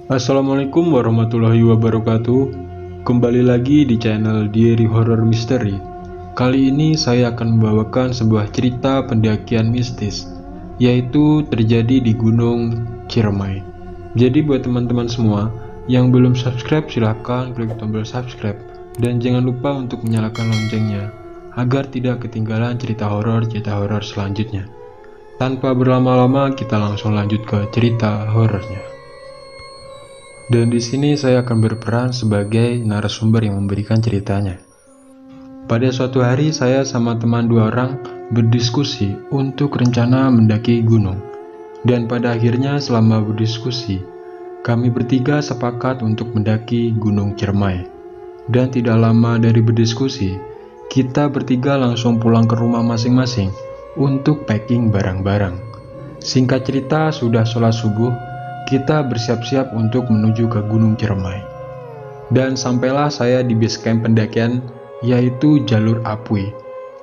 Assalamualaikum warahmatullahi wabarakatuh. Kembali lagi di channel Diary Horror Mystery. Kali ini saya akan membawakan sebuah cerita pendakian mistis, yaitu terjadi di Gunung Ciremai. Jadi buat teman-teman semua yang belum subscribe, silahkan klik tombol subscribe dan jangan lupa untuk menyalakan loncengnya agar tidak ketinggalan cerita horor selanjutnya. Tanpa berlama-lama, kita langsung lanjut ke cerita horornya. Dan di sini saya akan berperan sebagai narasumber yang memberikan ceritanya. Pada suatu hari saya sama teman 2 orang berdiskusi untuk rencana mendaki gunung. Dan pada akhirnya selama berdiskusi, kami bertiga sepakat untuk mendaki Gunung Ciremai. Dan tidak lama dari berdiskusi, kita bertiga langsung pulang ke rumah masing-masing untuk packing barang-barang. Singkat cerita, sudah sholat subuh, kita bersiap-siap untuk menuju ke Gunung Ciremai. Dan sampailah saya di base camp pendakian, yaitu jalur Apui.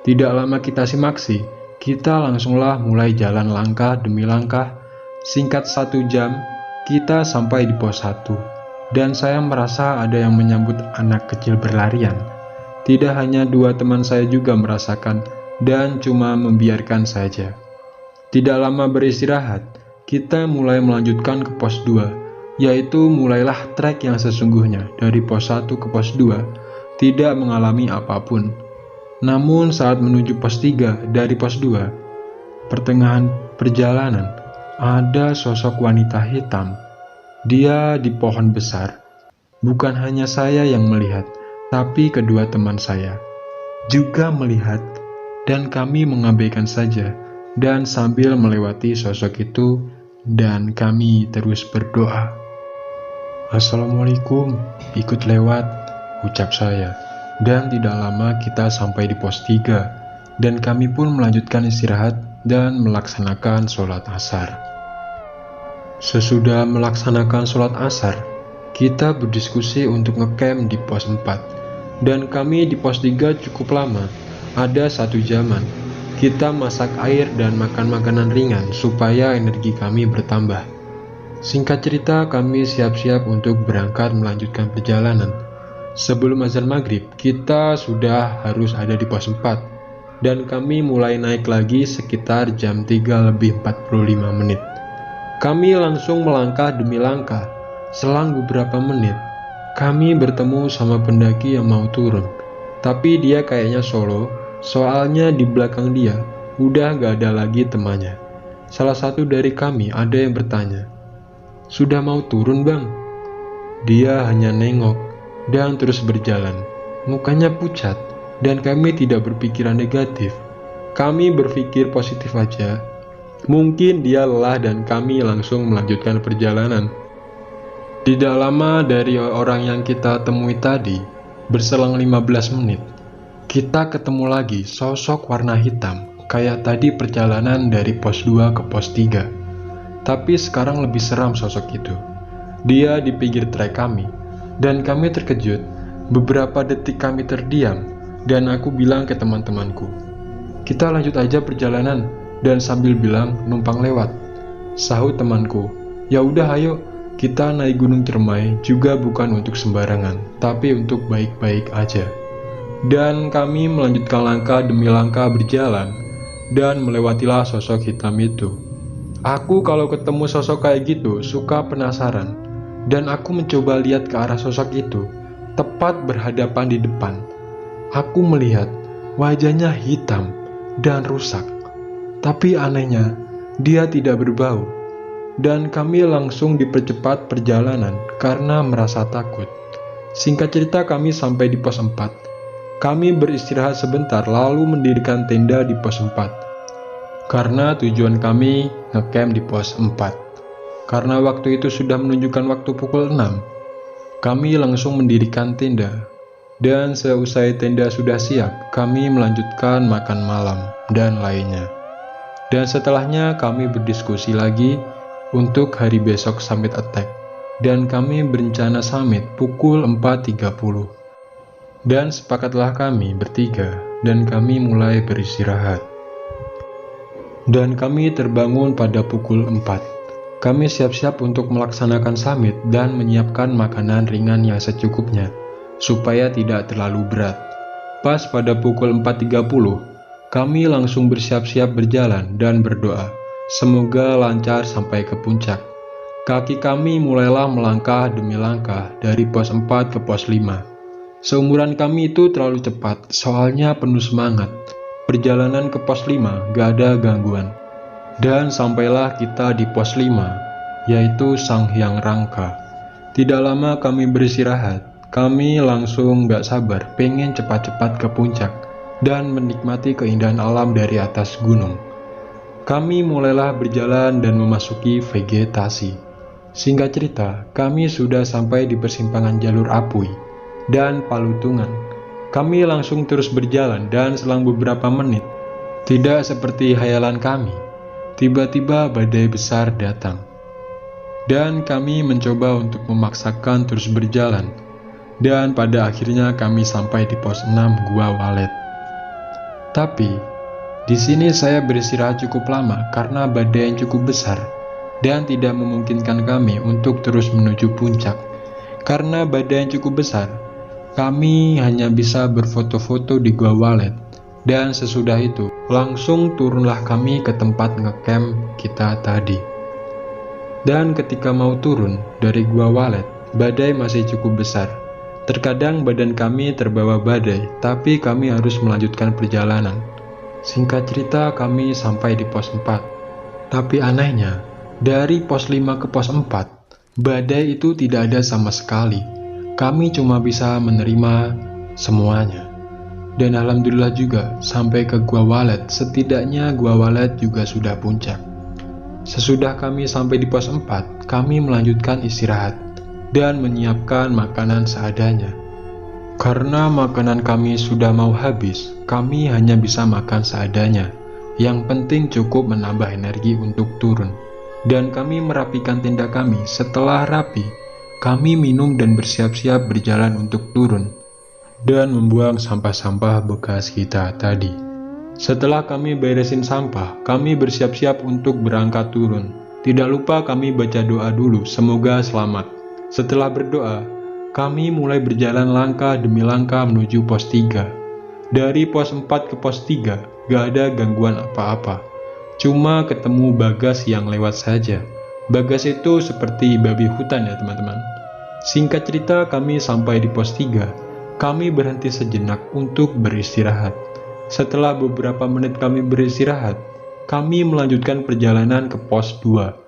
Tidak lama kita simaksi, kita langsunglah mulai jalan langkah demi langkah. Singkat 1 jam, kita sampai di pos 1. Dan saya merasa ada yang menyambut anak kecil berlarian. Tidak hanya 2 teman saya juga merasakan, dan cuma membiarkan saja. Tidak lama beristirahat, kita mulai melanjutkan ke pos 2, yaitu mulailah trek yang sesungguhnya dari pos 1 ke pos 2, tidak mengalami apapun. Namun saat menuju pos 3 dari pos 2, pertengahan perjalanan, ada sosok wanita hitam. Dia di pohon besar. Bukan hanya saya yang melihat, tapi kedua teman saya juga melihat, dan kami mengabaikan saja. Dan sambil melewati sosok itu, dan kami terus berdoa. Assalamualaikum, ikut lewat, ucap saya. Dan tidak lama kita sampai di pos 3, dan kami pun melanjutkan istirahat dan melaksanakan sholat asar. Sesudah melaksanakan sholat asar, kita berdiskusi untuk ngecamp di pos 4, dan kami di pos 3 cukup lama, ada 1 jaman. Kita masak air dan makan makanan ringan supaya energi kami bertambah. Singkat cerita, kami siap-siap untuk berangkat melanjutkan perjalanan. Sebelum azan maghrib, kita sudah harus ada di pos 4, dan kami mulai naik lagi sekitar jam 3:45. Kami langsung melangkah demi langkah. Selang beberapa menit, kami bertemu sama pendaki yang mau turun, tapi dia kayaknya solo. Soalnya di belakang dia udah gak ada lagi temannya. Salah satu dari kami ada yang bertanya, "Sudah mau turun, Bang?" Dia hanya nengok dan terus berjalan. Mukanya pucat, dan kami tidak berpikiran negatif. Kami berpikir positif aja. Mungkin dia lelah dan kami langsung melanjutkan perjalanan. Tidak lama dari orang yang kita temui tadi, berselang 15 menit, kita ketemu lagi sosok warna hitam, kayak tadi perjalanan dari pos 2 ke pos 3. Tapi sekarang lebih seram sosok itu. Dia di pinggir trek kami, dan kami terkejut. Beberapa detik kami terdiam, dan aku bilang ke teman-temanku, "Kita lanjut aja perjalanan," dan sambil bilang numpang lewat. Sahut temanku, "Ya udah ayo, kita naik Gunung Ciremai juga bukan untuk sembarangan, tapi untuk baik-baik aja." Dan kami melanjutkan langkah demi langkah berjalan, dan melewatilah sosok hitam itu. Aku kalau ketemu sosok kayak gitu suka penasaran, dan aku mencoba lihat ke arah sosok itu, tepat berhadapan di depan. Aku melihat wajahnya hitam dan rusak, tapi anehnya dia tidak berbau. Dan kami langsung dipercepat perjalanan karena merasa takut. Singkat cerita, kami sampai di pos 4. Kami beristirahat sebentar lalu mendirikan tenda di pos 4. Karena tujuan kami ngecamp di pos 4. Karena waktu itu sudah menunjukkan waktu pukul 6, kami langsung mendirikan tenda. Dan seusai tenda sudah siap, kami melanjutkan makan malam dan lainnya. Dan setelahnya kami berdiskusi lagi untuk hari besok summit attack. Dan kami berencana summit pukul 4:30. Dan sepakatlah kami bertiga, dan kami mulai beristirahat. Dan kami terbangun pada pukul 4. Kami siap-siap untuk melaksanakan summit dan menyiapkan makanan ringan yang secukupnya, supaya tidak terlalu berat. Pas pada pukul 4.30, kami langsung bersiap-siap berjalan dan berdoa. Semoga lancar sampai ke puncak. Kaki kami mulailah melangkah demi langkah dari pos 4 ke pos 5. Seumuran kami itu terlalu cepat, soalnya penuh semangat. Perjalanan ke pos 5 gak ada gangguan. Dan sampailah kita di pos 5, yaitu Sanghyang Rangka. Tidak lama kami beristirahat. Kami langsung gak sabar pengen cepat-cepat ke puncak dan menikmati keindahan alam dari atas gunung. Kami mulailah berjalan dan memasuki vegetasi. Singkat cerita, kami sudah sampai di persimpangan jalur Apui dan Palutungan. Kami langsung terus berjalan dan selang beberapa menit, tidak seperti hayalan kami, tiba-tiba badai besar datang. Dan kami mencoba untuk memaksakan terus berjalan. Dan pada akhirnya kami sampai di pos 6 Gua Walet. Tapi, di sini saya beristirahat cukup lama karena badai yang cukup besar dan tidak memungkinkan kami untuk terus menuju puncak. Karena badai yang cukup besar, kami hanya bisa berfoto-foto di Gua Walet. Dan sesudah itu, langsung turunlah kami ke tempat ngecamp kita tadi. Dan ketika mau turun dari Gua Walet, badai masih cukup besar. Terkadang badan kami terbawa badai, tapi kami harus melanjutkan perjalanan. Singkat cerita, kami sampai di pos 4. Tapi anehnya, dari pos 5 ke pos 4, badai itu tidak ada sama sekali. Kami cuma bisa menerima semuanya. Dan alhamdulillah juga, sampai ke Gua Walet, setidaknya Gua Walet juga sudah puncak. Sesudah kami sampai di pos 4, kami melanjutkan istirahat dan menyiapkan makanan seadanya. Karena makanan kami sudah mau habis, kami hanya bisa makan seadanya. Yang penting cukup menambah energi untuk turun. Dan kami merapikan tenda kami. Setelah rapi, kami minum dan bersiap-siap berjalan untuk turun dan membuang sampah-sampah bekas kita tadi. Setelah kami beresin sampah, kami bersiap-siap untuk berangkat turun. Tidak lupa kami baca doa dulu, semoga selamat. Setelah berdoa, kami mulai berjalan langkah demi langkah menuju pos 3. Dari pos 4 ke pos 3, gak ada gangguan apa-apa. Cuma ketemu Bagas yang lewat saja. Bagas itu seperti babi hutan ya teman-teman. Singkat cerita, kami sampai di pos 3. Kami berhenti sejenak untuk beristirahat. Setelah beberapa menit kami beristirahat, kami melanjutkan perjalanan ke pos 2.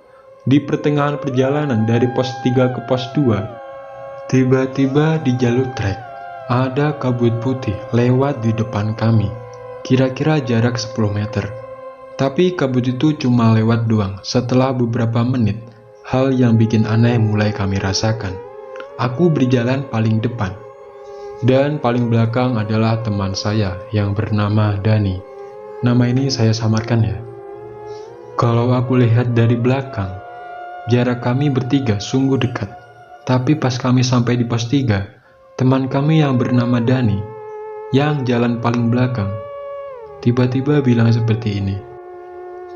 Di pertengahan perjalanan dari pos 3 ke pos 2, tiba-tiba di jalur trek, ada kabut putih lewat di depan kami, kira-kira jarak 10 meter. Tapi kabut itu cuma lewat doang. Setelah beberapa menit, hal yang bikin aneh mulai kami rasakan. Aku berjalan paling depan, dan paling belakang adalah teman saya yang bernama Dani. Nama ini saya samarkan ya. Kalau aku lihat dari belakang, jarak kami bertiga sungguh dekat. Tapi pas kami sampai di pos 3, teman kami yang bernama Dani, yang jalan paling belakang, tiba-tiba bilang seperti ini.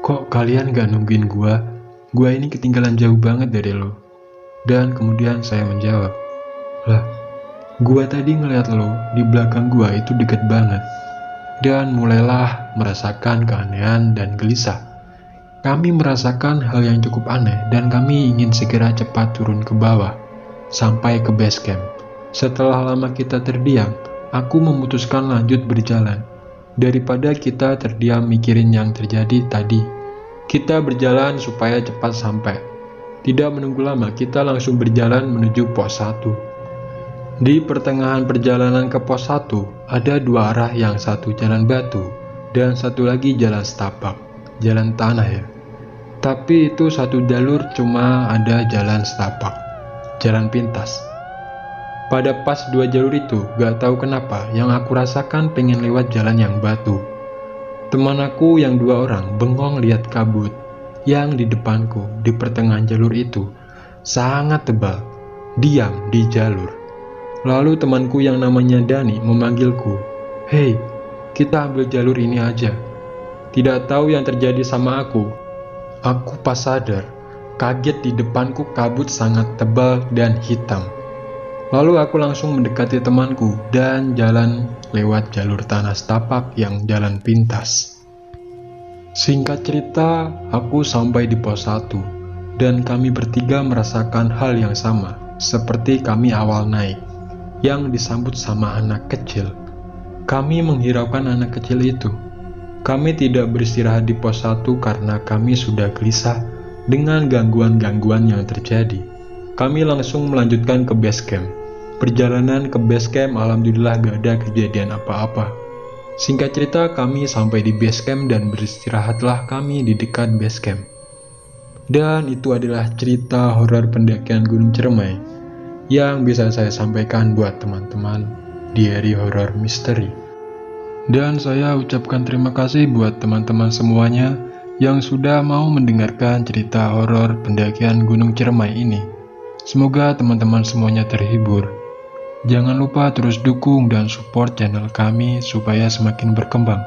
Kok kalian gak nungguin gua? Gua ini ketinggalan jauh banget dari lo. Dan kemudian saya menjawab, lah, gua tadi ngeliat lo di belakang gua itu deket banget. Dan mulailah merasakan keanehan dan gelisah. Kami merasakan hal yang cukup aneh dan kami ingin segera cepat turun ke bawah, sampai ke base camp. Setelah lama kita terdiam, aku memutuskan lanjut berjalan. Daripada kita terdiam mikirin yang terjadi tadi, kita berjalan supaya cepat sampai. Tidak menunggu lama, kita langsung berjalan menuju pos 1. Di pertengahan perjalanan ke pos 1, ada dua arah, yang satu jalan batu, dan satu lagi jalan setapak, jalan tanah ya. Tapi itu satu jalur cuma ada jalan setapak, jalan pintas. Pada pas dua jalur itu, gak tahu kenapa, yang aku rasakan pengen lewat jalan yang batu. Teman aku yang 2 orang bengong lihat kabut yang di depanku di pertengahan jalur itu sangat tebal, diam di jalur. Lalu temanku yang namanya Dani memanggilku, "Hei, kita ambil jalur ini aja." Tidak tahu yang terjadi sama aku pas sadar, Kaget di depanku kabut sangat tebal dan hitam. Lalu aku langsung mendekati temanku dan jalan lewat jalur tanah setapak yang jalan pintas. Singkat cerita, aku sampai di pos 1 dan kami bertiga merasakan hal yang sama seperti kami awal naik, yang disambut sama anak kecil. Kami menghiraukan anak kecil itu. Kami tidak beristirahat di pos 1 karena kami sudah gelisah dengan gangguan-gangguan yang terjadi. Kami langsung melanjutkan ke base camp. Perjalanan ke base camp alhamdulillah gak ada kejadian apa-apa. Singkat cerita, kami sampai di base camp dan beristirahatlah kami di dekat base camp. Dan itu adalah cerita horor pendakian Gunung Ciremai yang bisa saya sampaikan buat teman-teman di hari horor misteri. Dan saya ucapkan terima kasih buat teman-teman semuanya yang sudah mau mendengarkan cerita horor pendakian Gunung Ciremai ini. Semoga teman-teman semuanya terhibur. Jangan lupa terus dukung dan support channel kami supaya semakin berkembang.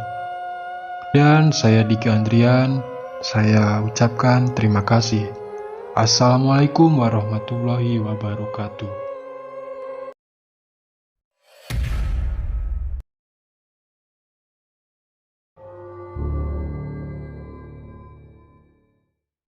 Dan saya Diki Andrian, saya ucapkan terima kasih. Assalamualaikum warahmatullahi wabarakatuh.